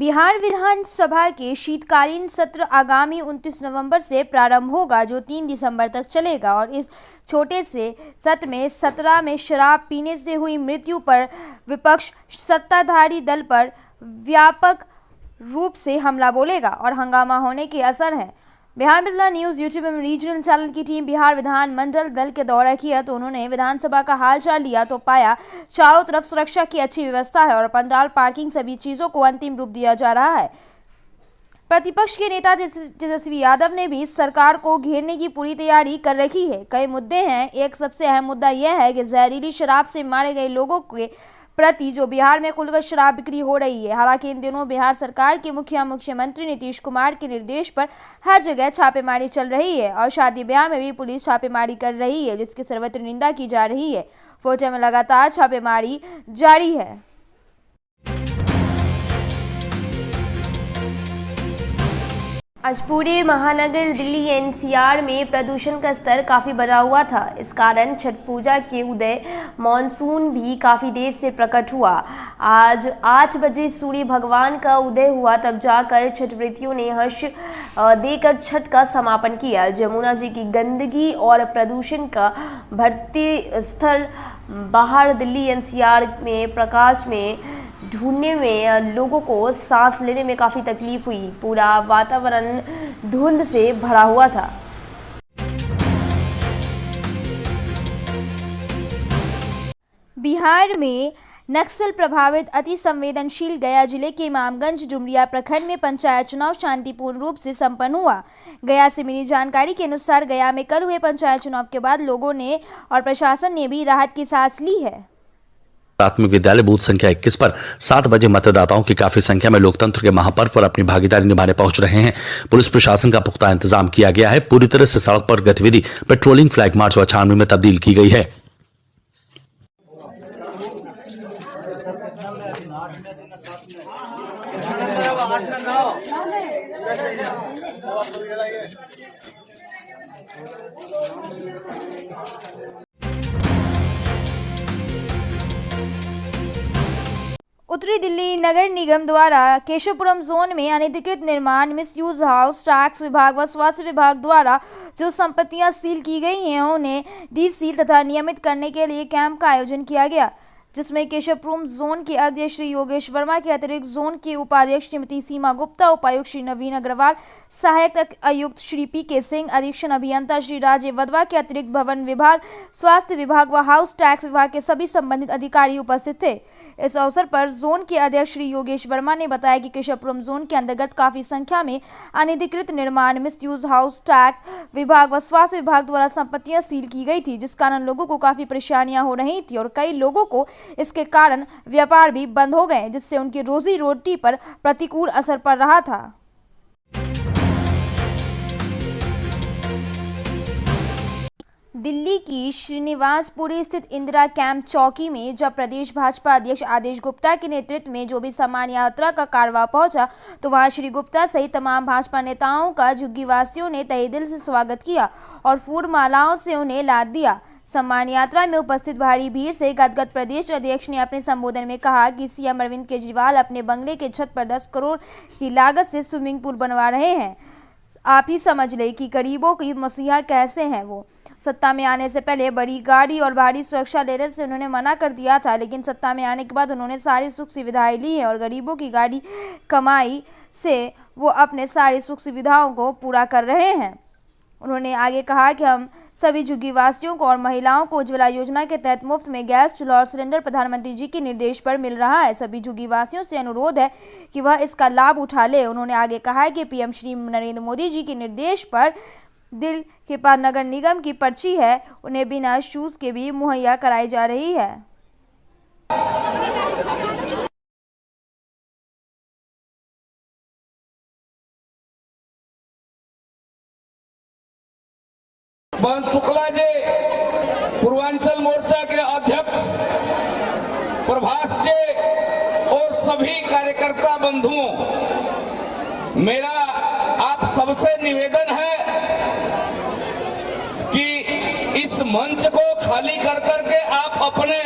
बिहार विधानसभा के शीतकालीन सत्र आगामी 29 नवंबर से प्रारंभ होगा, जो 3 दिसंबर तक चलेगा। और इस छोटे से सत्र में 17 में शराब पीने से हुई मृत्यु पर विपक्ष सत्ताधारी दल पर व्यापक रूप से हमला बोलेगा और हंगामा होने के असर है। बिहार मिथिला न्यूज़ यूट्यूब एवं रीजनल चैनल की टीम बिहार विधानमंडल दल के दौरा किया तो उन्होंने विधानसभा का हालचाल लिया तो पाया चारों तरफ सुरक्षा की अच्छी व्यवस्था है और पंडाल, पार्किंग सभी चीजों को अंतिम रूप दिया जा रहा है। प्रतिपक्ष के नेता तेजस्वी यादव ने भी सरकार को घेरने की पूरी तैयारी कर रखी है। कई मुद्दे हैं। एक सबसे अहम मुद्दा यह है कि जहरीली शराब से मारे गए लोगों के प्रति जो बिहार में खुलकर शराब बिक्री हो रही है। हालांकि इन दिनों बिहार सरकार के मुख्यमंत्री नीतीश कुमार के निर्देश पर हर जगह छापेमारी चल रही है और शादी ब्याह में भी पुलिस छापेमारी कर रही है, जिसकी सर्वत्र निंदा की जा रही है। फोर्टे में लगातार छापेमारी जारी है। आज पूरे महानगर दिल्ली एनसीआर में प्रदूषण का स्तर काफ़ी बढ़ा हुआ था। इस कारण छठ पूजा के उदय मानसून भी काफ़ी देर से प्रकट हुआ। आज 8 बजे सूर्य भगवान का उदय हुआ, तब जाकर छठ व्रतियों ने हर्ष देकर छठ का समापन किया। जमुना जी की गंदगी और प्रदूषण का बढ़ते स्तर बाहर दिल्ली एनसीआर में प्रकाश में ढूंढने में लोगों को सांस लेने में काफ़ी तकलीफ हुई। पूरा वातावरण धुंध से भरा हुआ था। बिहार में नक्सल प्रभावित अति संवेदनशील गया जिले के इमामगंज डुमरिया प्रखंड में पंचायत चुनाव शांतिपूर्ण रूप से संपन्न हुआ। गया से मिली जानकारी के अनुसार गया में कल हुए पंचायत चुनाव के बाद लोगों ने और प्रशासन ने भी राहत की सांस ली है। प्राथमिक विद्यालय बूथ संख्या 21 पर 7 बजे मतदाताओं की काफी संख्या में लोकतंत्र के महापर्व पर अपनी भागीदारी निभाने पहुंच रहे हैं। पुलिस प्रशासन का पुख्ता इंतजाम किया गया है। पूरी तरह से सड़क पर गतिविधि पेट्रोलिंग, फ्लैग मार्च व छानबीन में तब्दील की गई है। उत्तरी दिल्ली नगर निगम द्वारा केशवपुरम जोन में अनधिकृत निर्माण, मिसयूज हाउस, टैक्स विभाग व स्वास्थ्य विभाग द्वारा जो संपत्तियां सील की गई हैं उन्हें डीसील तथा नियमित करने के लिए कैंप का आयोजन किया गया, जिसमें केशवपुरम जोन के अध्यक्ष श्री योगेश वर्मा के अतिरिक्त जोन के उपाध्यक्ष श्रीमती सीमा गुप्ता, उपायुक्त श्री नवीन अग्रवाल, सहायक आयुक्त श्री पी.के. सिंह, अधीक्षण अभियंता श्री राजीव वधवा के अतिरिक्त भवन विभाग, स्वास्थ्य विभाग व हाउस टैक्स विभाग के सभी संबंधित अधिकारी उपस्थित थे। इस अवसर पर जोन के अध्यक्ष श्री योगेश वर्मा ने बताया कि केशवपुरम जोन के अंतर्गत काफी संख्या में अनधिकृत निर्माण, मिसयूज हाउस, टैक्स विभाग व स्वास्थ्य विभाग द्वारा संपत्तियां सील की गई थी, जिस कारण लोगों को काफी परेशानियां हो रही थी और कई लोगों को इसके कारण व्यापार भी बंद हो गए, जिससे उनकी रोजी रोटी पर प्रतिकूल असर पड़ रहा था। दिल्ली की श्रीनिवासपुरी स्थित इंदिरा कैंप चौकी में जब प्रदेश भाजपा अध्यक्ष आदेश गुप्ता के नेतृत्व में जो भी सम्मान यात्रा का कारवां पहुंचा तो वहां श्री गुप्ता सहित तमाम भाजपा नेताओं का झुग्गीवासियों ने तहे दिल से स्वागत किया और फूल मालाओं से उन्हें लाद दिया। सम्मान यात्रा में उपस्थित भारी भीड़ से गदगद प्रदेश अध्यक्ष ने अपने संबोधन में कहा कि सीएम अरविंद केजरीवाल अपने बंगले के छत पर 10 करोड़ की लागत से स्विमिंग पूल बनवा रहे हैं। आप ही समझ ले कि गरीबों की मसीहा कैसे हैं वो। सत्ता में आने से पहले बड़ी गाड़ी और भारी सुरक्षा लेने से उन्होंने मना कर दिया था, लेकिन सत्ता में आने के बाद उन्होंने सारी सुख सुविधाएं ली हैं और गरीबों की गाड़ी कमाई से वो अपने सारी सुख सुविधाओं को पूरा कर रहे हैं। उन्होंने आगे कहा कि हम सभी झुग्गीवासियों को और महिलाओं को उज्ज्वला योजना के तहत मुफ्त में गैस चूल्हा और सिलेंडर प्रधानमंत्री जी के निर्देश पर मिल रहा है। सभी झुग्गीवासियों से अनुरोध है कि वह इसका लाभ उठा ले। उन्होंने आगे कहा कि पीएम श्री नरेंद्र मोदी जी के निर्देश पर दिल के पास नगर निगम की पर्ची है, उन्हें बिना शूज के भी मुहैया कराई जा रही है। बहन शुक्ला जी, पूर्वांचल मोर्चा के अध्यक्ष प्रभास जी और सभी कार्यकर्ता बंधुओं, मेरा आप सबसे निवेदन है कि इस मंच को खाली कर करके आप अपने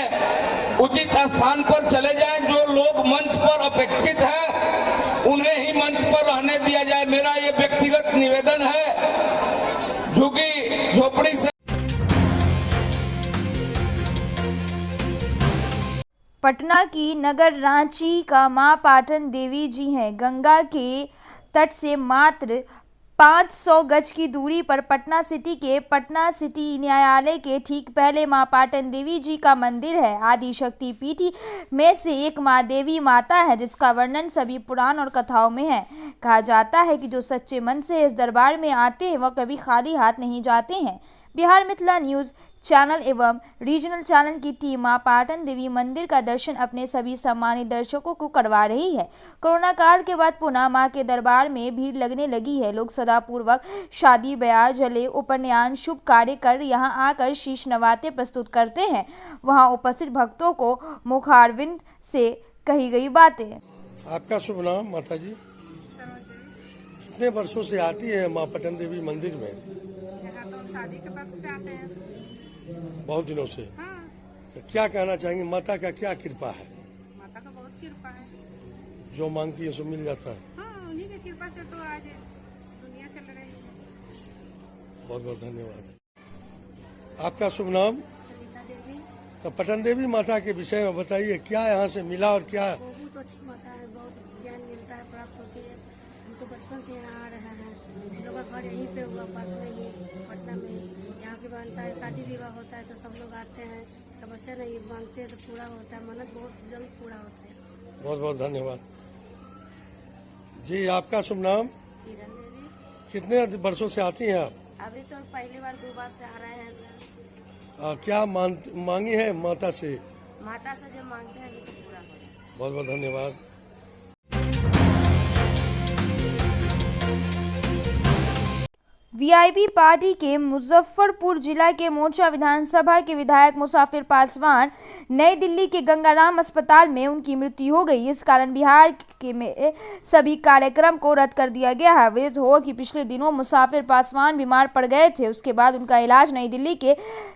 उचित स्थान पर चले जाएं। जो लोग मंच पर अपेक्षित हैं पर रहने दिया जाए, मेरा ये व्यक्तिगत निवेदन है। झुग्गी झोपड़ी से पटना की नगर रांची का मां पाटन देवी जी हैं। गंगा के तट से मात्र 500 गज की दूरी पर पटना सिटी के पटना सिटी न्यायालय के ठीक पहले मां पाटन देवी जी का मंदिर है। आदि शक्ति पीठ में से एक मां देवी माता है, जिसका वर्णन सभी पुराण और कथाओं में है। कहा जाता है कि जो सच्चे मन से इस दरबार में आते हैं वह कभी खाली हाथ नहीं जाते हैं। बिहार मिथिला न्यूज चैनल एवं रीजनल चैनल की टीम मां पाटन देवी मंदिर का दर्शन अपने सभी सम्मानित दर्शकों को करवा रही है। कोरोना काल के बाद पुनः मां के दरबार में भीड़ लगने लगी है। लोग सदापूर्वक शादी, ब्याह, जले, उपनयन, शुभ कार्य कर यहां आकर शीश नवाते प्रस्तुत करते हैं। वहां उपस्थित भक्तों को मुखारविंद से कही गई बातें। आपका शुभ नाम माता जी? कितने वर्षों से आती है मां पाटन देवी मंदिर में? यहाँ तो हम शादी के वक्त से आते हैं। बहुत दिनों से। हाँ, तो क्या कहना चाहेंगे, माता का क्या कृपा है? माता का बहुत कृपा है। जो मांगती है सो मिल जाता है। हाँ, उन्हीं की कृपा से तो आज दुनिया चल रही है। बहुत बहुत धन्यवाद। आपका शुभ नाम? ललिता देवी। तो पाटन देवी माता के विषय में बताइए, क्या यहाँ से मिला और क्या? बहुत अच्छी माता है, बहुत ज्ञान मिलता है, प्राप्त होती है। हम तो बचपन से यहाँ आ रहे हैं। हम लोग का घर यहीं पे हुआ, पास में ही पटना में। यहाँ की बनता है, शादी विवाह होता है तो सब लोग आते हैं। इसका बच्चा नहीं मांगते हैं तो पूरा होता है, मन्नत बहुत जल्द पूरा होता है। बहुत बहुत धन्यवाद जी। आपका शुभ नाम? किरण देवी। कितने वर्षों से आती हैं आप? अभी तो पहली बार 2 बार से आ रहे हैं सर। क्या मांगी है माता से? माता से जो मांगते हैं वो तो पूरा होता है। बहुत बहुत धन्यवाद। वीआईपी पार्टी के मुजफ्फरपुर जिला के मोर्चा विधानसभा के विधायक मुसाफिर पासवान नई दिल्ली के गंगाराम अस्पताल में उनकी मृत्यु हो गई। इस कारण बिहार के में सभी कार्यक्रम को रद्द कर दिया गया है। विदित हो कि पिछले दिनों मुसाफिर पासवान बीमार पड़ गए थे। उसके बाद उनका इलाज नई दिल्ली के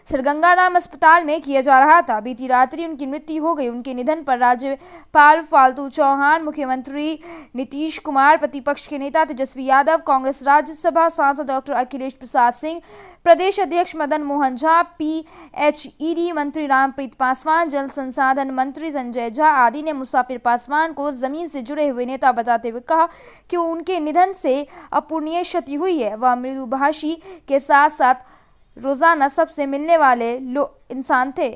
सर गंगाराम अस्पताल में किया जा रहा था। बीती रात्रि उनकी मृत्यु हो गई। उनके निधन पर राज्यपाल फाल्गु चौहान, मुख्यमंत्री नीतीश कुमार, प्रतिपक्ष के नेता तेजस्वी यादव, कांग्रेस राज्यसभा सांसद डॉक्टर अखिलेश प्रसाद सिंह, प्रदेश अध्यक्ष मदन मोहन झा, पीएचईडी मंत्री रामप्रीत पासवान, जल संसाधन मंत्री संजय झा आदि ने मुसाफिर पासवान को जमीन से जुड़े हुए नेता बताते हुए कहा कि उनके निधन से अपूरणीय क्षति हुई है। वह मृदुभाषी के साथ साथ रोजाना सबसे मिलने वाले इंसान थे।